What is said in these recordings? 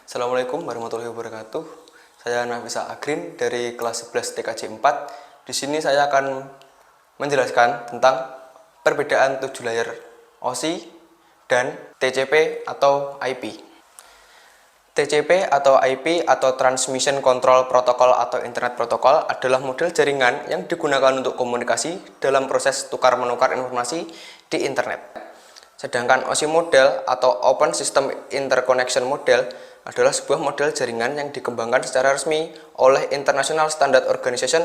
Assalamualaikum warahmatullahi wabarakatuh. Saya Nafisa Agrin dari kelas 11 TKJ 4. Di sini saya akan menjelaskan tentang perbedaan 7 layer OSI dan TCP atau IP. TCP atau IP atau Transmission Control Protocol atau Internet Protocol adalah model jaringan yang digunakan untuk komunikasi dalam proses tukar-menukar informasi di internet. Sedangkan OSI model atau Open System Interconnection Model adalah sebuah model jaringan yang dikembangkan secara resmi oleh International Standard Organization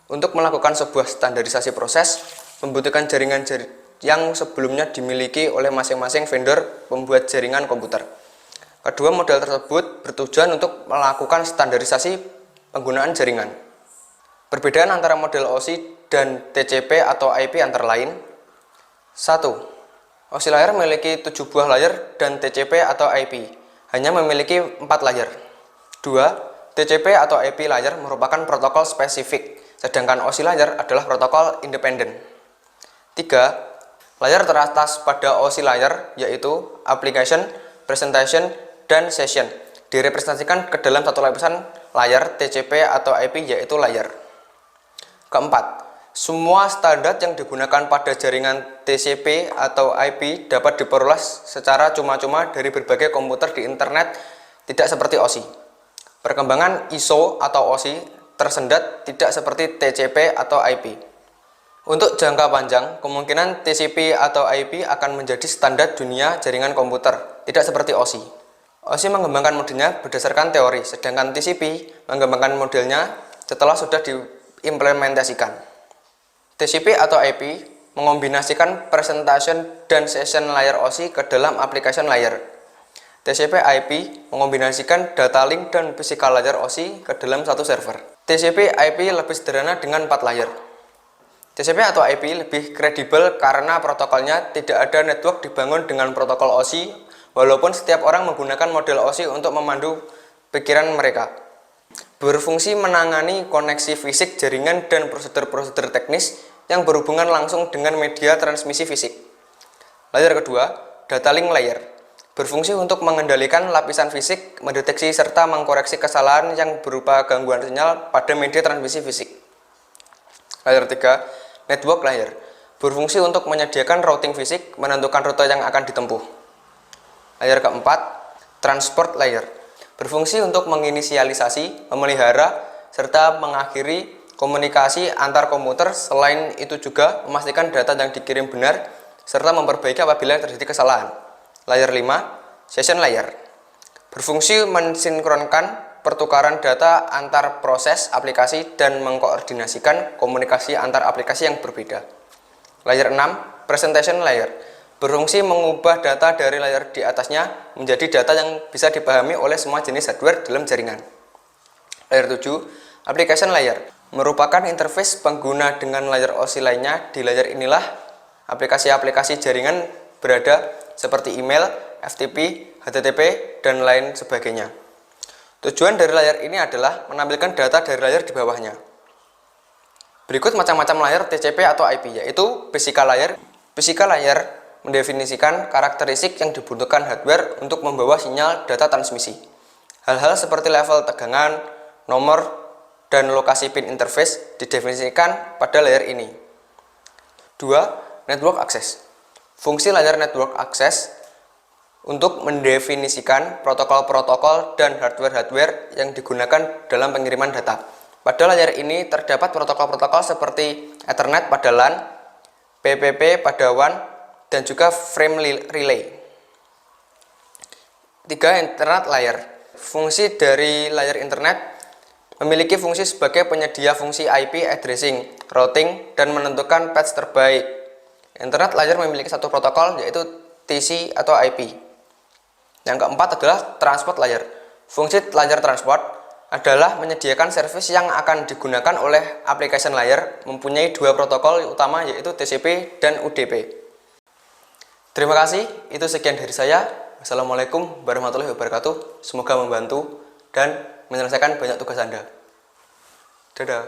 untuk melakukan sebuah standarisasi proses, membutuhkan jaringan yang sebelumnya dimiliki oleh masing-masing vendor pembuat jaringan komputer. Kedua model tersebut bertujuan untuk melakukan standarisasi penggunaan jaringan. Perbedaan antara model OSI dan TCP atau IP antara lain: 1. OSI layer memiliki 7 buah layer dan TCP atau IP hanya memiliki 4 layer. 2. TCP atau IP layer merupakan protokol spesifik, sedangkan OSI layer adalah protokol independen. 3. Layer teratas pada OSI layer yaitu Application, Presentation, dan Session direpresentasikan ke dalam satu lapisan layer TCP atau IP yaitu layer. Keempat, semua standar yang digunakan pada jaringan TCP atau IP dapat diperoleh secara cuma-cuma dari berbagai komputer di internet, tidak seperti OSI. Perkembangan ISO atau OSI tersendat tidak seperti TCP atau IP. Untuk jangka panjang, kemungkinan TCP atau IP akan menjadi standar dunia jaringan komputer, tidak seperti OSI. OSI mengembangkan modelnya berdasarkan teori, sedangkan TCP mengembangkan modelnya setelah sudah diimplementasikan. TCP atau IP mengombinasikan presentation dan session layer OSI ke dalam application layer. TCP IP mengombinasikan data link dan physical layer OSI ke dalam satu server. TCP IP lebih sederhana dengan 4 layer. TCP atau IP lebih kredibel karena protokolnya tidak ada network dibangun dengan protokol OSI, walaupun setiap orang menggunakan model OSI untuk memandu pikiran mereka. Berfungsi menangani koneksi fisik jaringan dan prosedur-prosedur teknis yang berhubungan langsung dengan media transmisi fisik. Layer kedua, data link layer, berfungsi untuk mengendalikan lapisan fisik, mendeteksi serta mengkoreksi kesalahan yang berupa gangguan sinyal pada media transmisi fisik. Layer 3, network layer, berfungsi untuk menyediakan routing fisik, menentukan rute yang akan ditempuh. Layer keempat, transport layer, berfungsi untuk menginisialisasi, memelihara, serta mengakhiri komunikasi antar komputer. Selain itu juga memastikan data yang dikirim benar, serta memperbaiki apabila terjadi kesalahan. Layer 5, session layer, berfungsi mensinkronkan pertukaran data antar proses aplikasi dan mengkoordinasikan komunikasi antar aplikasi yang berbeda. Layer 6, presentation layer, berfungsi mengubah data dari layer di atasnya menjadi data yang bisa dipahami oleh semua jenis hardware dalam jaringan. Layer 7, application layer, merupakan interface pengguna dengan layer OSI lainnya. Di layer inilah aplikasi-aplikasi jaringan berada seperti email, FTP, HTTP, dan lain sebagainya. Tujuan dari layer ini adalah menampilkan data dari layer di bawahnya. Berikut macam-macam layer TCP atau IP, yaitu physical layer. Physical layer mendefinisikan karakteristik yang dibutuhkan hardware untuk membawa sinyal data transmisi. Hal-hal seperti level tegangan, nomor, dan lokasi pin interface didefinisikan pada layer ini. 2. Network access. Fungsi layer network access untuk mendefinisikan protokol-protokol dan hardware-hardware yang digunakan dalam pengiriman data. Pada layer ini terdapat protokol-protokol seperti Ethernet pada LAN, PPP pada WAN, dan juga frame relay. 3. Internet layer. Fungsi dari layer internet memiliki fungsi sebagai penyedia fungsi IP addressing, routing, dan menentukan patch terbaik. Internet layer memiliki satu protokol yaitu TC atau IP. Yang keempat adalah transport layer. Fungsi layer transport adalah menyediakan service yang akan digunakan oleh application layer, mempunyai 2 protokol utama yaitu TCP dan UDP. Terima kasih, itu sekian dari saya. Wassalamualaikum warahmatullahi wabarakatuh. Semoga membantu dan menyelesaikan banyak tugas Anda. Dadah.